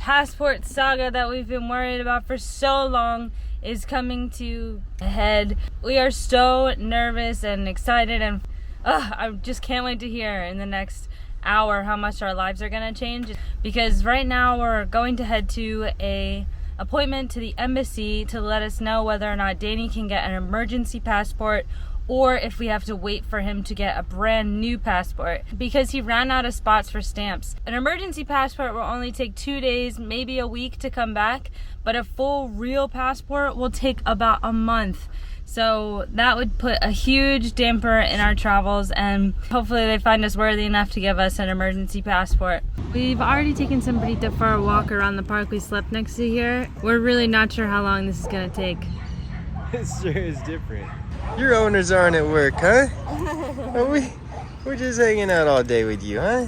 passport saga that we've been worried about for so long is coming to a head. We are so nervous and excited, and I just can't wait to hear in the next hour how much our lives are gonna change, because right now we're going to head to a appointment to the embassy to let us know whether or not Danny can get an emergency passport or if we have to wait for him to get a brand new passport, because he ran out of spots for stamps. An emergency passport will only take 2 days, maybe a week to come back, but a full real passport will take about a month. So that would put a huge damper in our travels, and hopefully they find us worthy enough to give us an emergency passport. We've already taken somebody for a walk around the park we slept next to here. We're really not sure how long this is gonna take. It sure is different. Your owners aren't at work, huh? We're just hanging out all day with you, huh?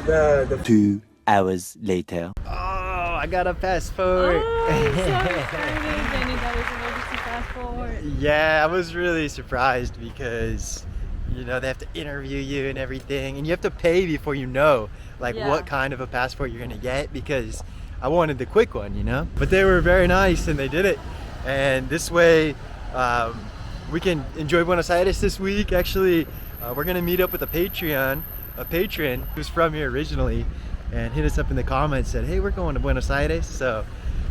The 2 hours later. Oh, I got a passport. Oh, I'm so excited. Danny got his emergency passport. Yeah, I was really surprised because, you know, they have to interview you and everything, and you have to pay before you know, like, what kind of a passport you're gonna get, because I wanted the quick one, you know? But they were very nice and they did it. And this way, we can enjoy Buenos Aires this week. Actually, we're gonna meet up with a patron who's from here originally, and hit us up in the comments, said, hey, we're going to Buenos Aires. So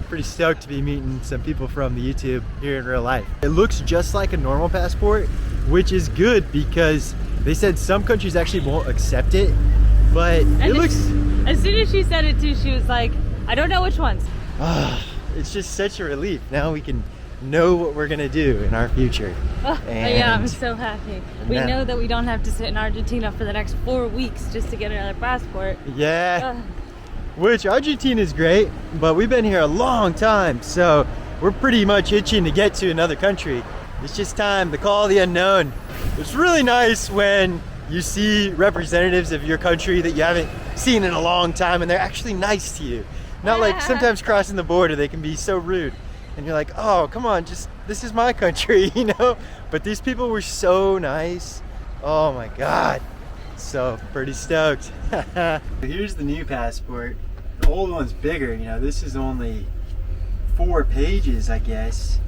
pretty stoked to be meeting some people from the YouTube here in real life. It looks just like a normal passport, which is good because they said some countries actually won't accept it, but it looks... As soon as she said it too, she was like, I don't know which ones. It's just such a relief. Now we can know what we're gonna do in our future. Yeah, I'm so happy. We know that we don't have to sit in Argentina for the next 4 weeks just to get another passport. Yeah, which Argentina is great, but we've been here a long time, so we're pretty much itching to get to another country. It's just time to call the unknown. It's really nice when you see representatives of your country that you haven't seen in a long time, and they're actually nice to you. Not like sometimes crossing the border, they can be so rude. And you're like, oh, come on, this is my country, you know? But these people were so nice. Oh my God. So pretty stoked. Here's the new passport. The old one's bigger, you know, this is only 4 pages, I guess.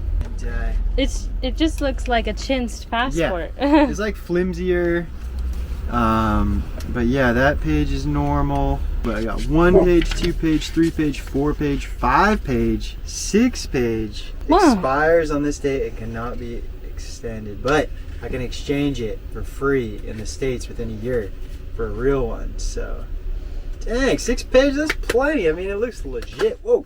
And, it just looks like a chinsed passport. Yeah, it's like flimsier. But yeah, that page is normal. But I got 1 page, 2 page, 3 page, 4 page, 5 page, 6 page. Wow. Expires on this date. It cannot be extended, but I can exchange it for free in the States within a year for a real one. So, dang, 6 pages, that's plenty. I mean, it looks legit. Whoa.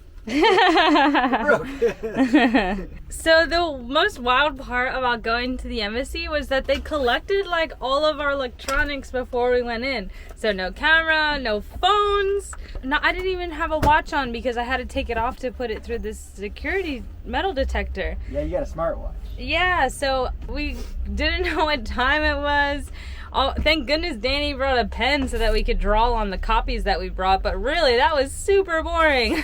So the most wild part about going to the embassy was that they collected like all of our electronics before we went in. So no camera, no phones. No, I didn't even have a watch on because I had to take it off to put it through this security metal detector. Yeah, you got a smartwatch. Yeah, so we didn't know what time it was. Oh, thank goodness Danny brought a pen so that we could draw on the copies that we brought, but really that was super boring.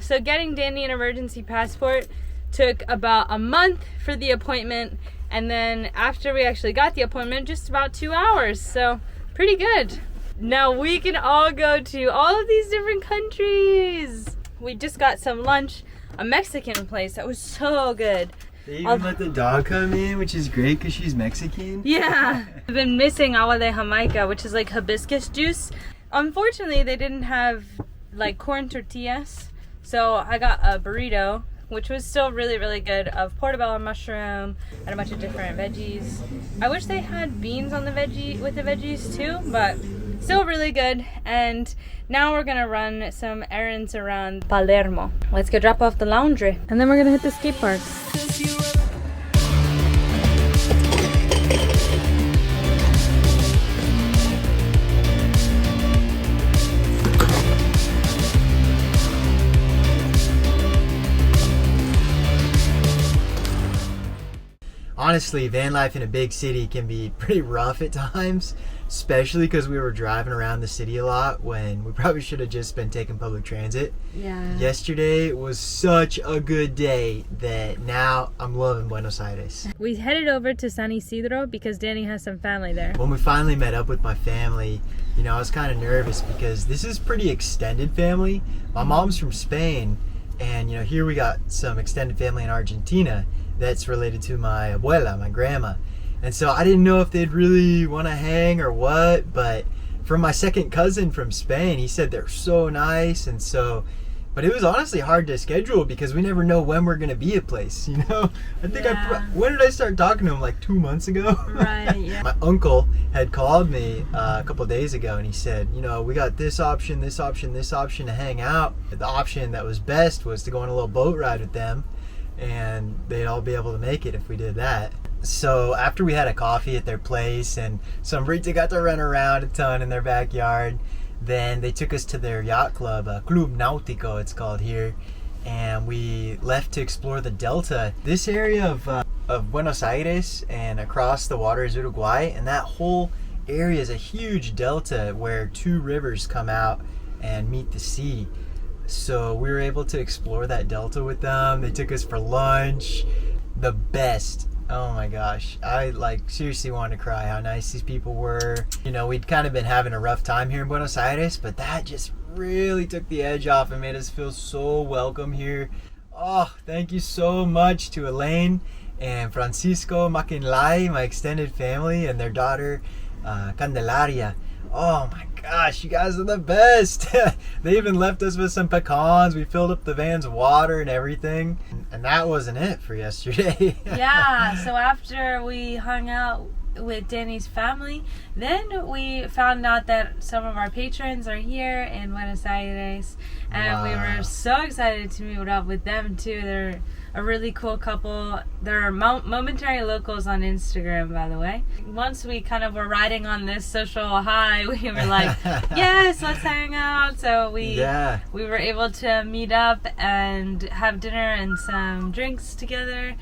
So getting Danny an emergency passport took about a month for the appointment, and then after we actually got the appointment, just about 2 hours, so pretty good. Now we can all go to all of these different countries. We just got some lunch, a Mexican place that was so good. They even let the dog come in, which is great because she's Mexican. Yeah. I've been missing agua de Jamaica, which is like hibiscus juice. Unfortunately, they didn't have like corn tortillas, so I got a burrito, which was still really, really good, of portobello mushroom and a bunch of different veggies. I wish they had beans on the veggies too, but still really good. And now we're gonna run some errands around Palermo. Let's go drop off the laundry, and then we're gonna hit the skate park. honestly, van life in a big city can be pretty rough at times, especially because we were driving around the city a lot when we probably should have just been taking public transit. Yeah. Yesterday was such a good day that now I'm loving Buenos Aires. We headed over to San Isidro because Danny has some family there. When we finally met up with my family, you know, I was kind of nervous because this is pretty extended family. My mom's from Spain, and you know, here we got some extended family in Argentina that's related to my abuela, my grandma. And so I didn't know if they'd really want to hang or what, but from my second cousin from Spain, he said they're so nice. And so, but it was honestly hard to schedule because we never know when we're going to be at place, you know? I think when did I start talking to him? Like 2 months ago? Right, yeah. My uncle had called me a couple days ago and he said, you know, we got this option, this option, this option to hang out. The option that was best was to go on a little boat ride with them, and they'd all be able to make it if we did that. So after we had a coffee at their place and Sombrita got to run around a ton in their backyard, then they took us to their yacht club, Club Nautico it's called here, and we left to explore the delta. This area of Buenos Aires and across the water is Uruguay, and that whole area is a huge delta where two rivers come out and meet the sea. So we were able to explore that delta with them. They took us for lunch. The best. Oh my gosh. I seriously wanted to cry how nice these people were. You know, we'd kind of been having a rough time here in Buenos Aires, but that just really took the edge off and made us feel so welcome here. Oh, thank you so much to Elaine and Francisco, Maquinlay, my extended family, and their daughter, Candelaria. Oh my gosh, you guys are the best. They even left us with some pecans. We filled up the van's water and everything. And that wasn't it for yesterday. Yeah, so after we hung out with Danny's family, then we found out that some of our patrons are here in Buenos Aires. And we were so excited to meet up with them too. They're a really cool couple. They're momentary locals on Instagram, by the way. Once we kind of were riding on this social high, we were like, yes, let's hang out. So we were able to meet up and have dinner and some drinks together.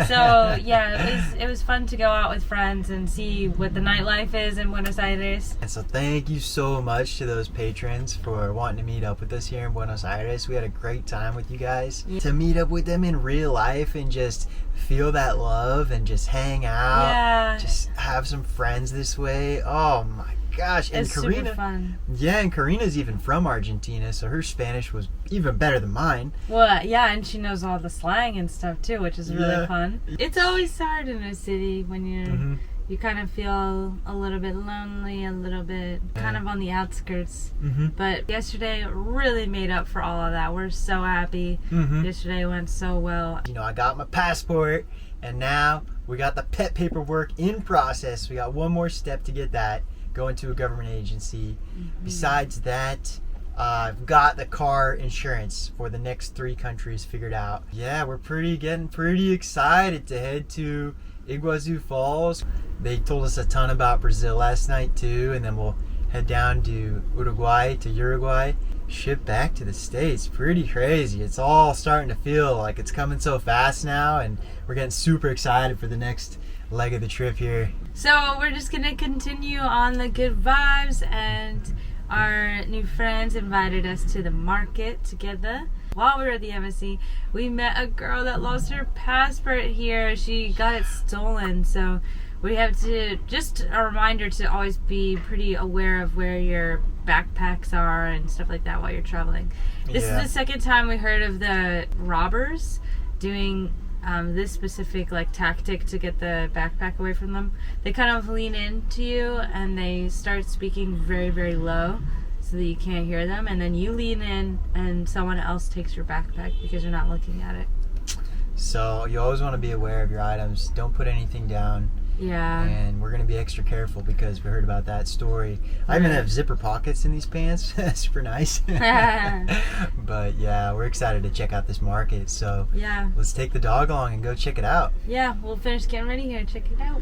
So yeah, it was fun to go out with friends and see what the nightlife is in Buenos Aires. And so thank you so much to those patrons for wanting to meet up with us here in Buenos Aires. We had a great time with you guys. Yeah. To meet up with them in real life and just feel that love and just hang out, just have some friends this way. Oh my gosh. And it's Karina, super fun. Yeah, and Karina's even from Argentina, so her Spanish was even better than mine. Well, yeah, and she knows all the slang and stuff too, which is really fun. It's always hard in a city when you're you kind of feel a little bit lonely, a little bit kind of on the outskirts. But yesterday really made up for all of that. We're so happy. Yesterday went so well. You know, I got my passport, and now we got the pet paperwork in process. We got one more step to get that, going to a government agency. Besides that, I've got the car insurance for the next 3 countries figured out. Yeah, we're getting pretty excited to head to Iguazu Falls. They told us a ton about Brazil last night too, and then we'll head down to Uruguay, ship back to the States. Pretty crazy. It's all starting to feel like it's coming so fast now, and we're getting super excited for the next leg of the trip here. So we're just gonna continue on the good vibes, and our new friends invited us to the market together. While we were at the embassy, we met a girl that lost her passport here. She got it stolen, so we have to, just a reminder to always be pretty aware of where your backpacks are and stuff like that while you're traveling. This is the second time we heard of the robbers doing this specific tactic to get the backpack away from them. They kind of lean into you and they start speaking very, very low so that you can't hear them, and then you lean in and someone else takes your backpack because you're not looking at it. So you always want to be aware of your items. Don't put anything down. Yeah. And we're going to be extra careful because we heard about that story. I even have zipper pockets in these pants. Super nice. But yeah, we're excited to check out this market. So yeah, let's take the dog along and go check it out. Yeah, we'll finish getting ready here. Check it out.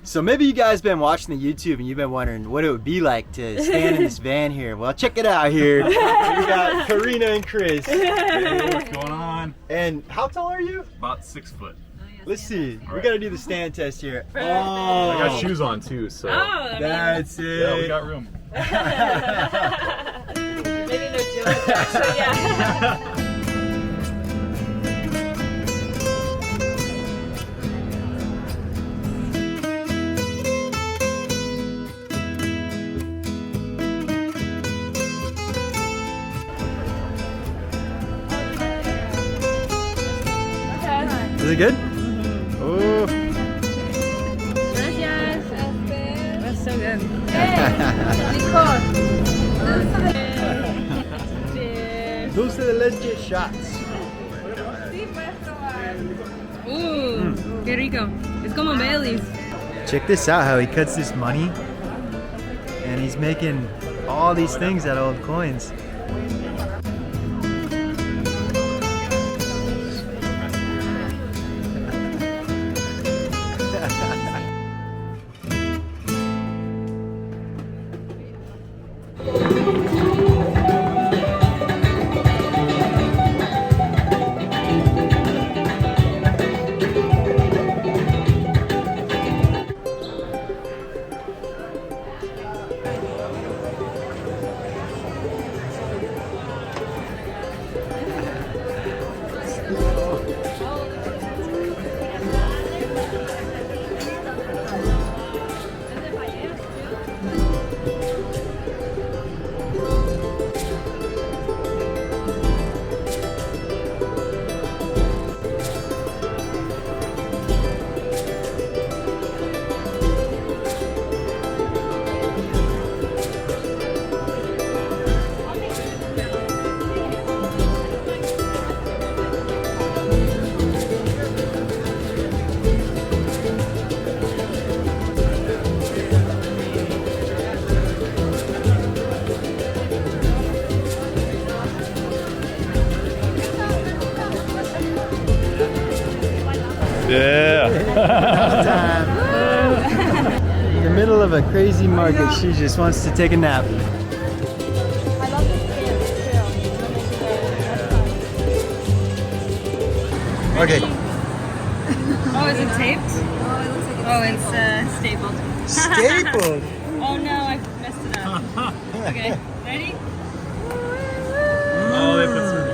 So maybe you guys been watching the YouTube and you've been wondering what it would be like to stand in this van here. Well, check it out here. We got Karina and Chris. Hey, what's going on? And how tall are you? About 6 foot. Let's see. We gotta do the stand test here. I Oh, got shoes on too, so. that's it. Yeah, we got room. Maybe no joke. So yeah. Is it good? Oh. Gracias. That's so good. Cheers. Dulce de leche shots. Qué rico. Es como Bailey's. Check this out, how he cuts this money. And he's making all these things out of old coins. Yeah. In the middle of a crazy market, she just wants to take a nap. I love this too. Okay. Oh, is it taped? Oh, it's stapled. Stapled. Oh no, I messed it up. Okay, ready? Oh, they put some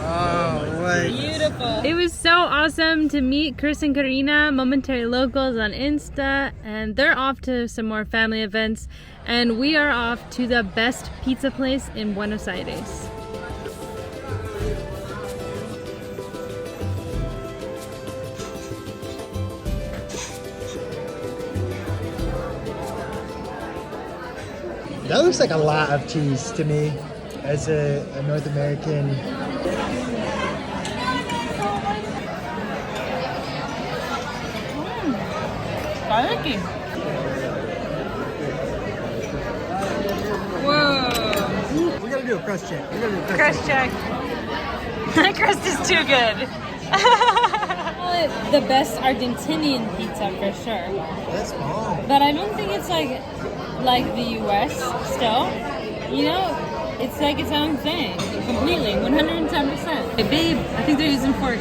Oh, what? Beautiful. It was so awesome to meet Chris and Karina, momentary locals on Insta, and they're off to some more family events, and we are off to the best pizza place in Buenos Aires. That looks like a lot of cheese to me as a North American. Garlicky. Whoa. We gotta do a crust check. Crust check. Crust is too good. The best Argentinian pizza for sure. That's bomb. But I don't think it's like the US still. You know, it's like its own thing. Completely. 110%. Hey babe, I think they're using forks.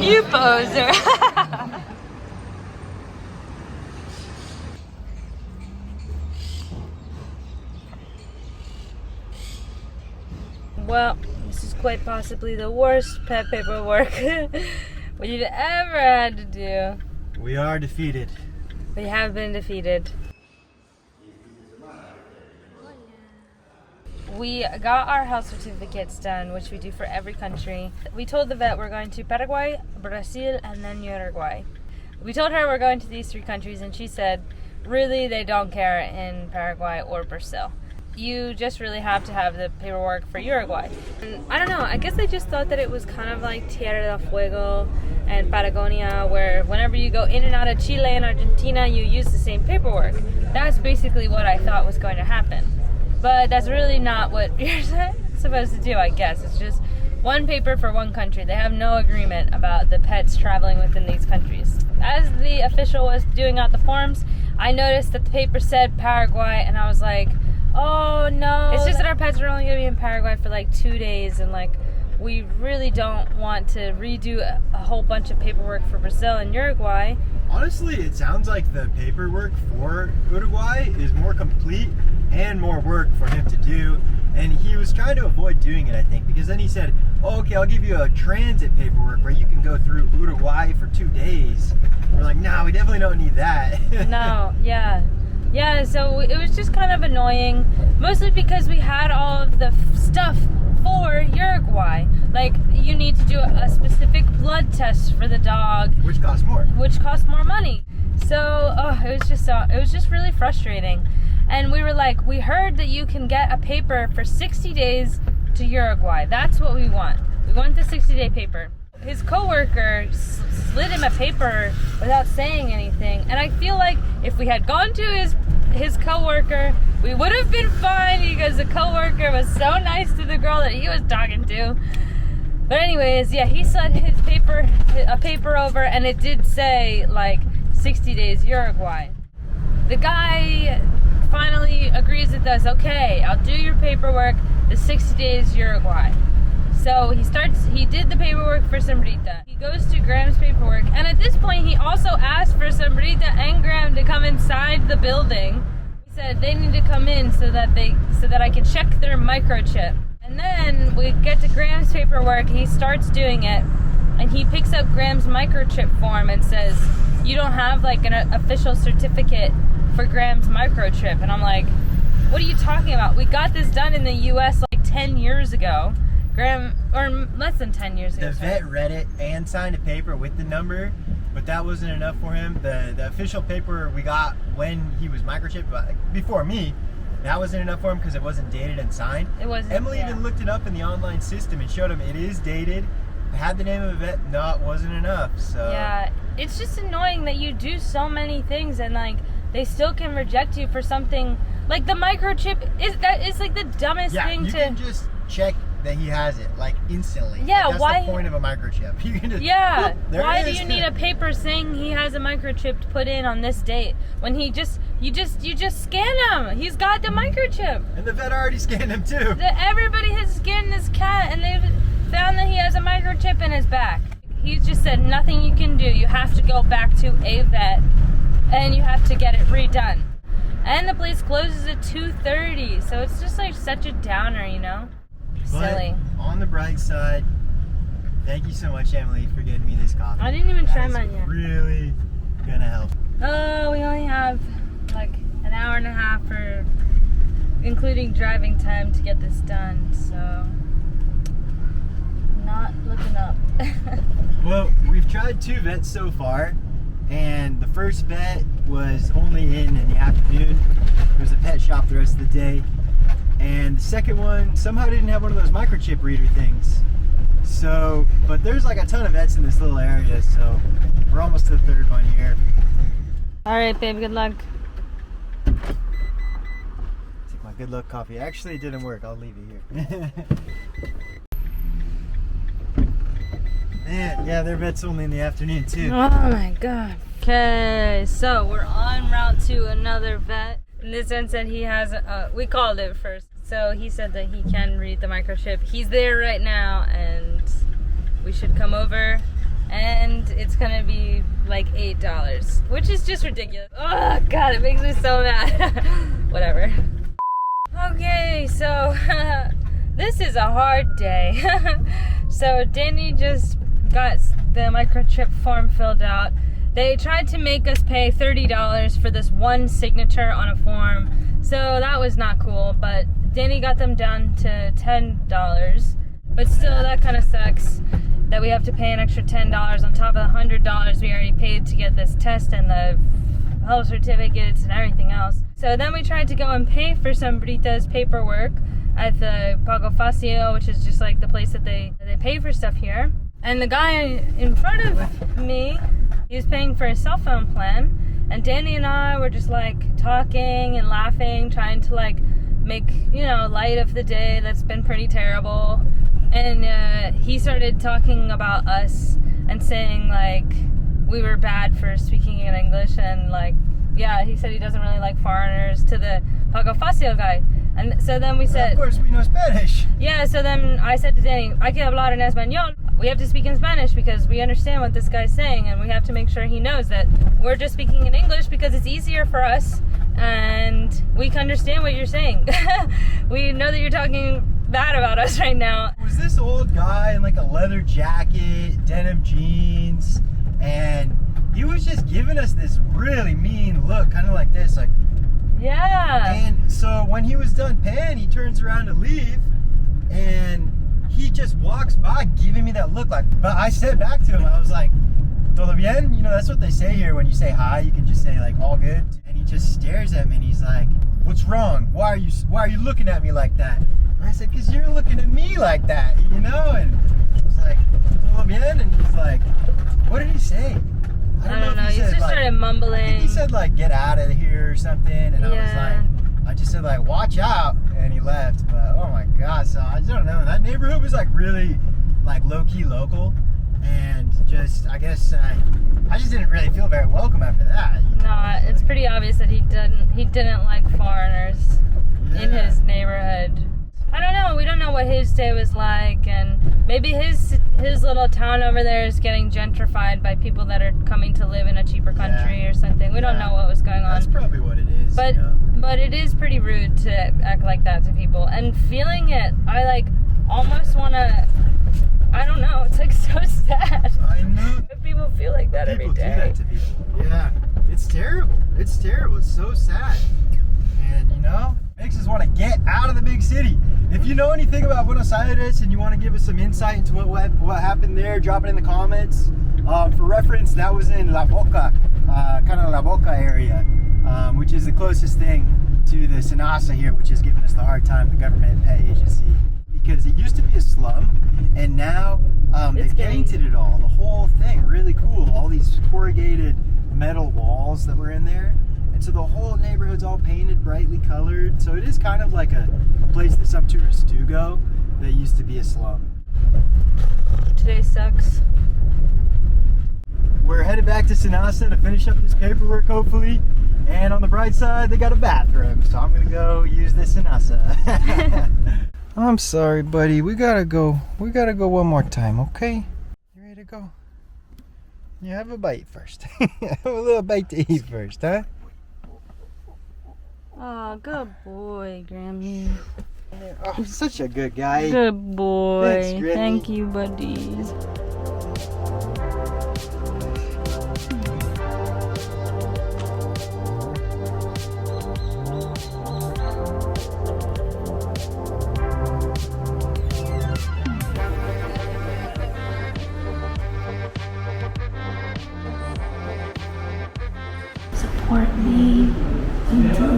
You poser. Well, this is quite possibly the worst pet paperwork we've ever had to do. We are defeated. We have been defeated. We got our health certificates done, which we do for every country. We told the vet we're going to Paraguay, Brazil, and then Uruguay. We told her we're going to these 3 countries, and she said, really, they don't care in Paraguay or Brazil. You just really have to have the paperwork for Uruguay. And I don't know, I guess I just thought that it was kind of like Tierra del Fuego and Patagonia, where whenever you go in and out of Chile and Argentina, you use the same paperwork. That's basically what I thought was going to happen. But that's really not what you're supposed to do, I guess. It's just one paper for one country. They have no agreement about the pets traveling within these countries. As the official was doing out the forms, I noticed that the paper said Paraguay, and I was like, Oh no! It's just that our pets are only gonna be in Paraguay for like 2 days, and like we really don't want to redo a whole bunch of paperwork for Brazil and Uruguay. Honestly, it sounds like the paperwork for Uruguay is more complete and more work for him to do. And he was trying to avoid doing it, I think, because then he said, oh, okay, I'll give you a transit paperwork where you can go through Uruguay for 2 days. We're like, no, we definitely don't need that. No, yeah. Yeah, so it was just kind of annoying, mostly because we had all of the stuff for Uruguay. Like, you need to do a specific blood test for the dog. Which costs more. Which costs more money. So, it was just really frustrating. And we were like, we heard that you can get a paper for 60 days to Uruguay. That's what we want. We want the 60-day paper. His coworker slid him a paper without saying anything. And I feel like if we had gone to his coworker, we would have been fine because the coworker was so nice to the girl that he was talking to. But anyways, yeah, he slid a paper over, and it did say like 60 days Uruguay. The guy finally agrees with us. Okay, I'll do your paperwork, the 60 days Uruguay. So he did the paperwork for Sombrita. He goes to Graham's paperwork, and at this point he also asked for Sombrita and Graham to come inside the building. He said they need to come in so that I can check their microchip. And then we get to Graham's paperwork, he starts doing it, and he picks up Graham's microchip form and says, you don't have like an official certificate for Graham's microchip. And I'm like, what are you talking about? We got this done in the US like 10 years ago. Graham, or less than 10 years ago. The vet read it and signed a paper with the number, but that wasn't enough for him. The official paper we got when he was microchipped, before me, that wasn't enough for him because it wasn't dated and signed. It wasn't. Emily even looked it up in the online system and showed him it is dated. Had the name of the vet, no, it wasn't enough. So yeah, it's just annoying that you do so many things and like they still can reject you for something like the microchip. Is like the dumbest thing you to. can just check that he has it like instantly. Yeah, like, that's why? the point of a microchip. You can just, yeah, why do is. you need a paper saying he has a microchip to put in on this date when you just scan him? He's got the microchip. And the vet already scanned him too. Everybody has scanned this cat and they've found that he has a microchip in his back. He just said nothing you can do. You have to go back to a vet and you have to get it redone. And the place closes at 2:30, so it's just like such a downer, you know? Silly. But on the bright side, thank you so much, Emily, for getting me this coffee. I didn't even try mine yet. Really gonna help. Oh, we only have like an hour and a half for including driving time to get this done, so not looking up. Well, we've tried 2 vets so far, and the first vet was only in the afternoon. There was a pet shop the rest of the day. And the second one somehow didn't have one of those microchip reader things. So, but there's like a ton of vets in this little area, so we're almost to the 3rd one here. Alright, babe, good luck. Take my good luck coffee. Actually, it didn't work. I'll leave it here. Man, yeah, their vet's only in the afternoon too. Oh my god. Okay, so we're en route to another vet. In this one said he has, we called it first. So he said that he can read the microchip. He's there right now and we should come over and it's gonna be like $8, which is just ridiculous. Oh god, it makes me so mad. Whatever. Okay, so this is a hard day. So Danny just got the microchip form filled out. They tried to make us pay $30 for this one signature on a form, so that was not cool, but Danny got them down to $10, but still that kind of sucks that we have to pay an extra $10 on top of the $100 we already paid to get this test and the health certificates and everything else. So then we tried to go and pay for Sombrita's paperwork at the Pago Fácil, which is just like the place that they pay for stuff here. And the guy in front of me, he was paying for a cell phone plan, and Danny and I were just like talking and laughing, trying to like make, you know, light of the day that's been pretty terrible. And he started talking about us and saying like we were bad for speaking in English, and like, yeah, he said he doesn't really like foreigners to the Pago Fácil guy. And so then we said, of course we know Spanish. yeah, so then I said to Danny, I can hablar en español. We have to speak in Spanish because we understand what this guy's saying, and we have to make sure he knows that we're just speaking in English because it's easier for us and we can understand what you're saying. We know that you're talking bad about us right now. Was this old guy in like a leather jacket, denim jeans, and he was just giving us this really mean look, kind of like this, like, yeah. And so when he was done paying, he turns around to leave, and he just walks by giving me that look. Like, but I said back to him, I was like, "Todo bien?" You know, that's what they say here. When you say hi, you can just say like, "All good." And he just stares at me, and he's like, "What's wrong? Why are you looking at me like that?" And I said, "'Cause you're looking at me like that, you know." And I was like, "Todo bien?" And he's like, "What did he say?" I don't know. He just like, started mumbling. I think he said like, "Get out of here" or something. And I just said like, "Watch out," and he left. But oh my god, so I don't know. That neighborhood was like really like low-key local, and just I guess I just didn't really feel very welcome after that. You know? No, it's pretty obvious that he didn't like foreigners in his neighborhood. I don't know. We don't know what his day was like, and maybe his little town over there is getting gentrified by people that are coming to live in a cheaper country or something. We don't know what was going on. That's probably what it is. But you know? but it is pretty rude to act like that to people. And feeling it, I like almost want to. I don't know. It's like so sad. I know. That people feel like that every day. People do that to people. Yeah, it's terrible. It's terrible. It's so sad. And you know, makes us want to get out of the big city. If you know anything about Buenos Aires and you want to give us some insight into what happened there, drop it in the comments. For reference, that was in La Boca, kind of La Boca area, which is the closest thing to the Senasa here, which is giving us the hard time, the government pet agency. Because it used to be a slum, and now they've painted it all. The whole thing, really cool. All these corrugated metal walls that were in there. And so the whole neighborhood's all painted, brightly colored. So it is kind of like a place that some tourists do go that used to be a slum. Today sucks. We're headed back to Senasa to finish up this paperwork, hopefully. And on the bright side, they got a bathroom. So I'm going to go use this Senasa. I'm sorry, buddy. We gotta go. We gotta go one more time, okay? You ready to go? You have a bite first. Have a little bite to eat first, huh? Oh, good boy, Grammy. Oh, such a good guy. Good boy. Thanks, Grammy. Thank you, buddies. Support me until I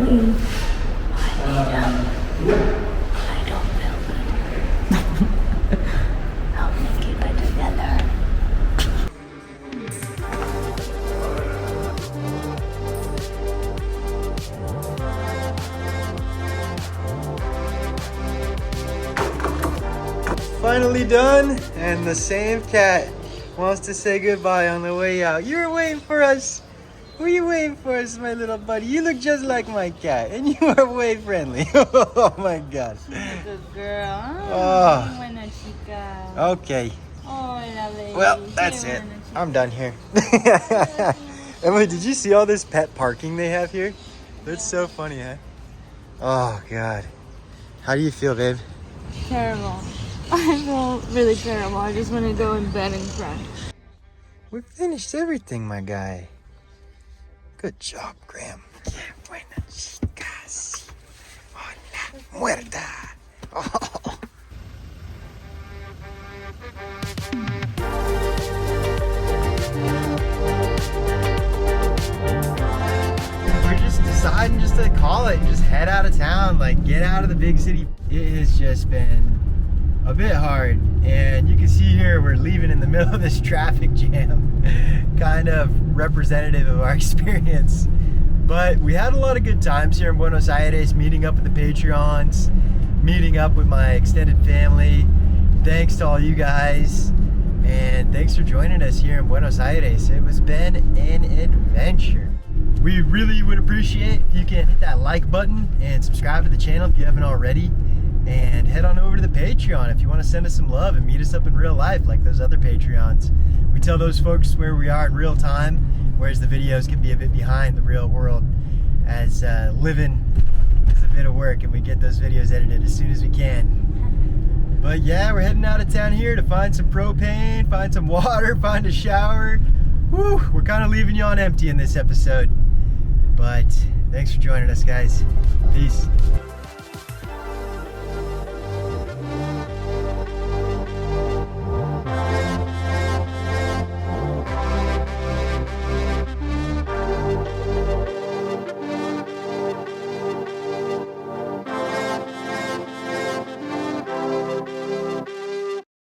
don't feel good. Help me keep it together. Finally done, and the same cat wants to say goodbye on the way out. You were waiting for us. Were you waiting for us, my little buddy? You look just like my cat, and you are way friendly. Oh my god. Good girl. Oh. Buena chica. Okay. Hola, baby. Well, that's it. I'm done here. Emily, did you see all this pet parking they have here? That's so funny, huh? Oh god. How do you feel, babe? Terrible. I feel really terrible. I just want to go in bed and cry. We finished everything, my guy. Good job, Graham. Que buena chicas. Hola, muerta. Oh. We're just deciding just to call it and just head out of town, like get out of the big city. It has just been a bit hard, and you can see here we're leaving in the middle of this traffic jam. Kind of representative of our experience, but we had a lot of good times here in Buenos Aires, meeting up with the Patreons, meeting up with my extended family. Thanks to all you guys, and thanks for joining us here in Buenos Aires. It has been an adventure. We really would appreciate if you can hit that like button and subscribe to the channel if you haven't already. And head on over to the Patreon if you want to send us some love and meet us up in real life like those other Patreons. We tell those folks where we are in real time, whereas the videos can be a bit behind the real world, as living is a bit of work and we get those videos edited as soon as we can. But yeah, we're heading out of town here to find some propane, find some water, find a shower. Woo, we're kind of leaving you on empty in this episode. But thanks for joining us, guys. Peace.